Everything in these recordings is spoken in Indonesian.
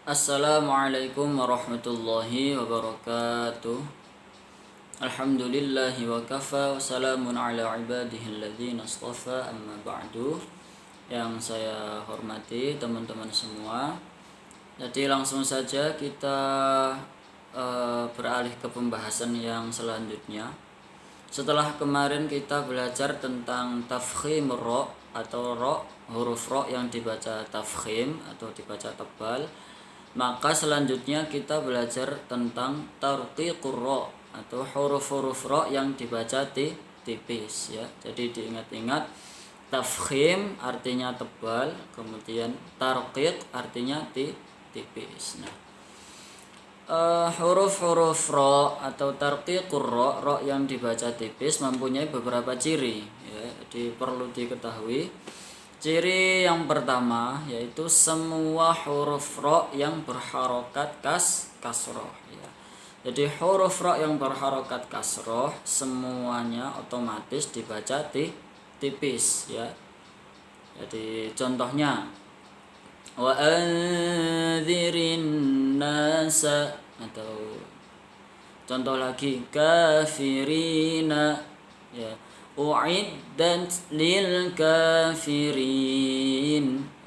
Assalamualaikum warahmatullahi wabarakatuh. Alhamdulillahi wa kafa wa salamun ala ibadihi alladhina astafa amma ba'du. Yang saya hormati teman-teman semua. Jadi langsung saja kita beralih ke pembahasan yang selanjutnya. Setelah kemarin kita belajar tentang tafkhim ro atau ro, huruf ro yang dibaca tafkhim atau dibaca tebal, maka selanjutnya kita belajar tentang tarqiqur ro atau huruf-huruf ro yang dibaca tipis ya. Jadi diingat-ingat, tafkhim artinya tebal, kemudian tarqiq artinya tipis. Nah, huruf-huruf ro atau tarqiqur ro yang dibaca tipis mempunyai beberapa ciri ya. Jadi perlu diketahui ciri yang pertama yaitu semua huruf ro yang berharokat kasroh ya. Jadi huruf ro yang berharokat kasroh semuanya otomatis dibaca tipis ya. Jadi contohnya wa anzirin nasa, atau contoh lagi kafirina ya, u'iddat lil kafirin.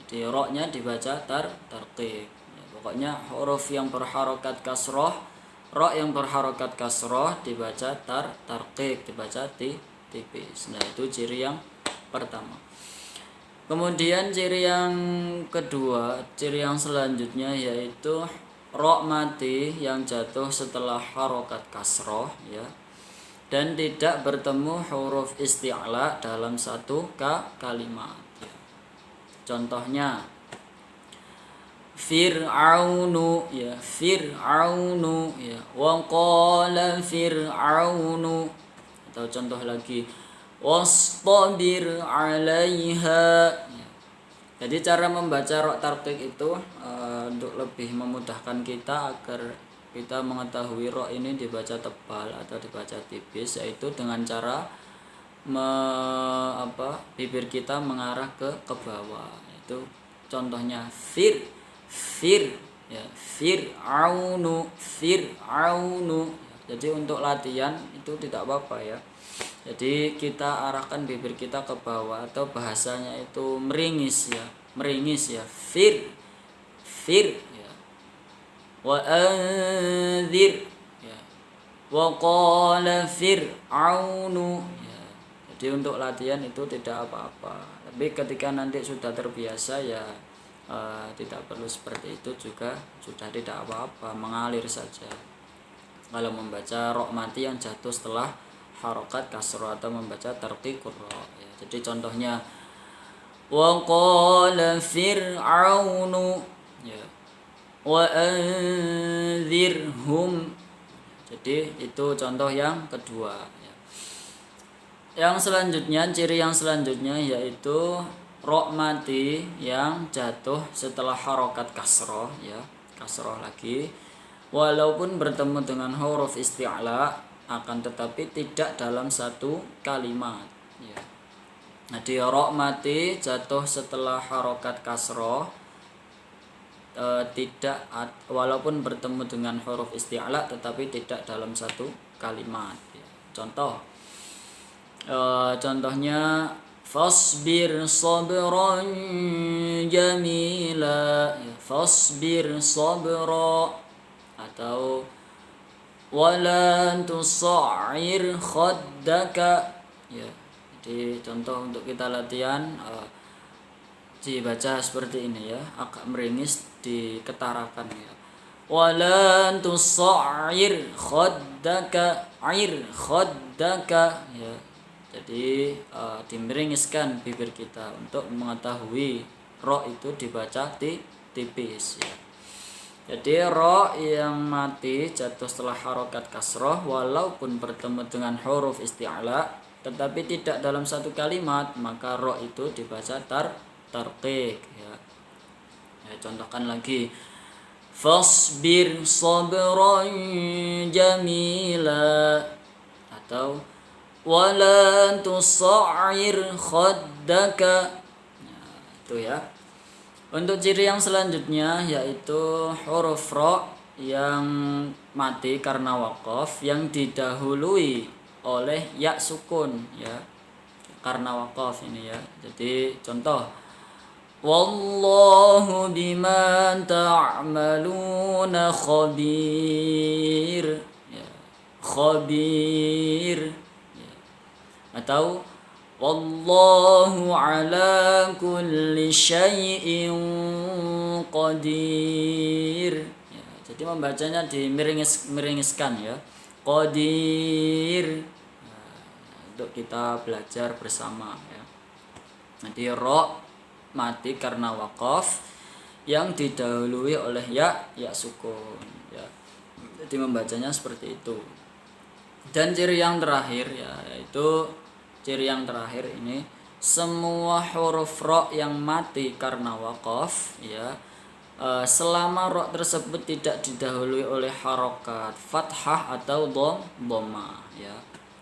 Jadi ro-nya dibaca tarqiq ya. Pokoknya huruf yang berharokat kasroh, ro yang berharokat kasroh dibaca tarqiq, dibaca tipis. Nah, itu ciri yang pertama. Kemudian ciri yang kedua, ciri yang selanjutnya yaitu ro mati yang jatuh setelah harokat kasroh ya, dan tidak bertemu huruf isti'la dalam satu kalimat ya. Contohnya Fir'aunu ya, Fir'aunu ya, wa qala Fir'aunu. Atau contoh lagi wastabir 'alaiha ya. Jadi cara membaca ro tarqiq itu untuk lebih memudahkan kita agar kita mengetahui ro ini dibaca tebal atau dibaca tipis, yaitu dengan cara bibir kita mengarah ke bawah. Itu contohnya fir ya, fir'aunu, fir'aunu. Jadi untuk latihan itu tidak apa-apa ya. Jadi kita arahkan bibir kita ke bawah, atau bahasanya itu meringis ya, fir ya, wa anzir ya, wa qala fir'aunu ya. Jadi untuk latihan itu tidak apa-apa, tapi ketika nanti sudah terbiasa ya tidak perlu seperti itu juga, sudah tidak apa-apa, mengalir saja kalau membaca ro mati yang jatuh setelah harokat kasroh atau membaca tarqiqur ro ya. Jadi contohnya wa qala fir'aunu ya, wa anzirhum. Jadi itu contoh yang kedua ya. Yang selanjutnya, ciri yang selanjutnya yaitu ro mati yang jatuh setelah harokat kasroh ya, kasroh lagi, walaupun bertemu dengan huruf isti'la, akan tetapi tidak dalam satu kalimat ya. Jadi ro mati jatuh setelah harokat kasroh tidak, walaupun bertemu dengan huruf isti'la tetapi tidak dalam satu kalimat ya. Contohnya fasbir sabran jamila ya, fasbir sabra. Atau wala tusa'ir khaddaka ya. Jadi contoh untuk kita latihan dibaca seperti ini ya, agak meringis, diketarakan ya, wala tusa'ir khaddaka, air khaddaka ya. Jadi dimeringiskan bibir kita untuk mengetahui ro itu dibaca tipis ya. Jadi ro yang mati jatuh setelah harokat kasroh walaupun bertemu dengan huruf isti'la tetapi tidak dalam satu kalimat, maka ro itu dibaca tarqiq ya. Contohkan lagi fasbir sabran jamila, atau wala tusa'ir khaddaka. Itu ya. Untuk ciri yang selanjutnya yaitu huruf ro yang mati karena waqaf yang didahului oleh ya sukun ya, karena waqaf ini ya. Jadi contoh wallahu bima ta'maluna khabir ya, khabir ya. Atau wallahu ala kulli syai'in qadir ya, jadi membacanya dimiringiskan ya, qadir ya, untuk kita belajar bersama ya. Nanti ro mati karena waqaf yang didahului oleh ya sukun ya, jadi membacanya seperti itu. Dan ciri yang terakhir ya, yaitu ciri yang terakhir ini semua huruf ro yang mati karena waqaf ya, selama ro tersebut tidak didahului oleh harokat fathah atau dhamma ya.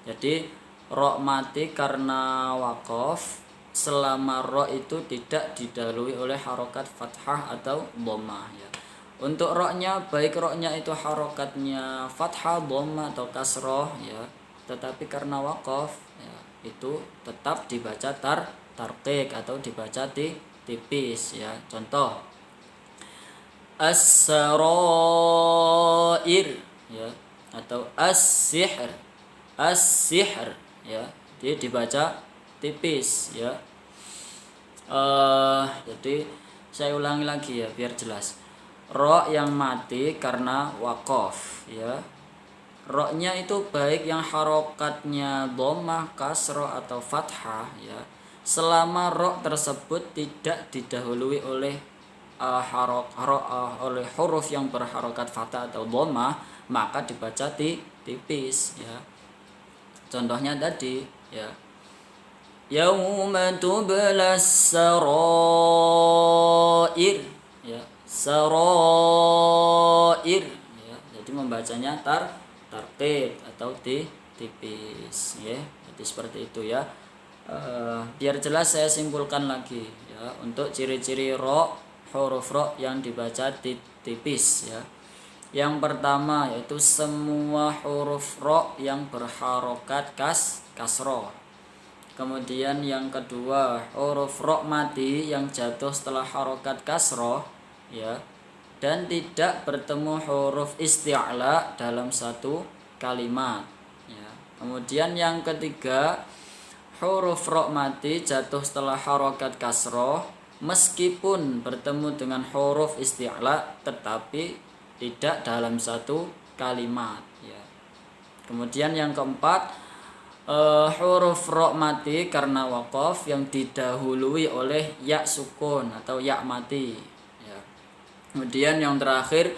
Jadi ro mati karena waqaf selama ro itu tidak didahului oleh harokat fathah atau dhamma ya. Untuk ro-nya baik ro-nya itu harokatnya fathah, dhamma atau kasroh ya, tetapi karena waqaf ya, itu tetap dibaca tarqiq atau dibaca tipis ya. Contoh as-sarair ya, atau as-sihr ya, dia dibaca tipis ya. Jadi saya ulangi lagi ya biar jelas. Ro yang mati karena waqaf ya, ro-nya itu baik yang harokatnya dhammah, kasroh atau fathah ya, selama ro tersebut tidak didahului oleh oleh huruf yang berharokat fathah atau dhammah, maka dibaca tipis ya. Contohnya tadi ya, yauma tublas sarair ya, sarair ya, jadi membacanya tarqiq atau tipis ya. Jadi seperti itu ya. Biar jelas saya simpulkan lagi ya, untuk ciri-ciri ro, huruf ro yang dibaca tipis ya. Yang pertama yaitu semua huruf ro yang berharokat kasroh. Kemudian yang kedua huruf ro mati yang jatuh setelah harokat kasroh ya, dan tidak bertemu huruf isti'la dalam satu kalimat ya. Kemudian yang ketiga huruf ro mati jatuh setelah harokat kasroh meskipun bertemu dengan huruf isti'la tetapi tidak dalam satu kalimat ya. Kemudian yang keempat huruf ro mati karena waqaf yang didahului oleh ya sukun atau ya mati ya. Kemudian yang terakhir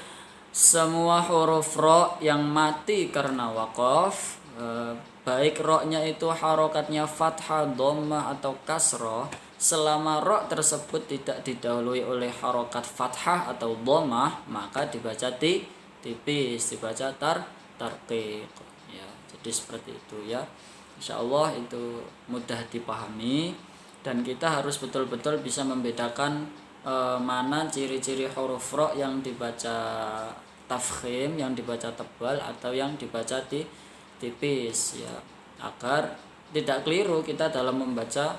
semua huruf ro yang mati karena waqaf baik ro-nya itu harokatnya fathah, dhammah atau kasroh, selama ro tersebut tidak didahului oleh harokat fathah atau dhammah maka dibaca tipis, dibaca tarqiq ya. Jadi seperti itu ya. Insyaallah itu mudah dipahami dan kita harus betul-betul bisa membedakan mana ciri-ciri huruf ro yang dibaca tafkhim, yang dibaca tebal atau yang dibaca tipis ya, agar tidak keliru kita dalam membaca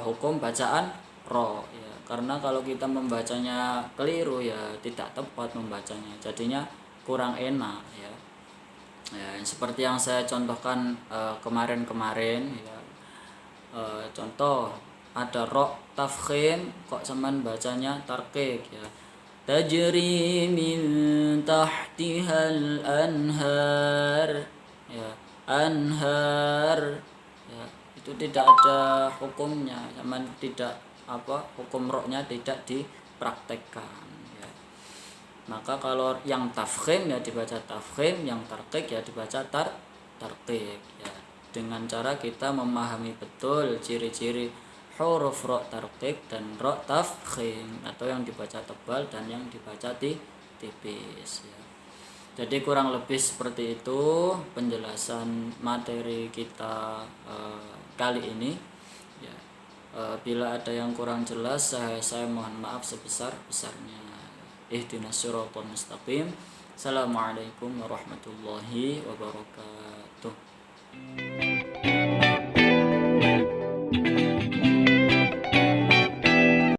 hukum bacaan ro ya. Karena kalau kita membacanya keliru ya tidak tepat membacanya, jadinya kurang enak ya. Ya, seperti yang saya contohkan kemarin-kemarin ya. Contoh ada ro tafkhim kok cuman bacanya tarqiq ya. Tajri min tahtihal anhar ya, anhar ya, itu tidak ada hukumnya, cuman tidak hukum ro-nya tidak dipraktekkan. Maka kalau yang tafkhim ya dibaca tafkhim, yang tarqiq ya dibaca tarqiq ya. Dengan cara kita memahami betul ciri-ciri huruf ro tarqiq dan ro tafkhim, atau yang dibaca tebal dan yang dibaca tipis ya. Jadi kurang lebih seperti itu penjelasan materi kita kali ini ya. Bila ada yang kurang jelas, saya mohon maaf sebesar-besarnya. Ihdinas siratal mustaqim. Assalamualaikum warahmatullahi wabarakatuh.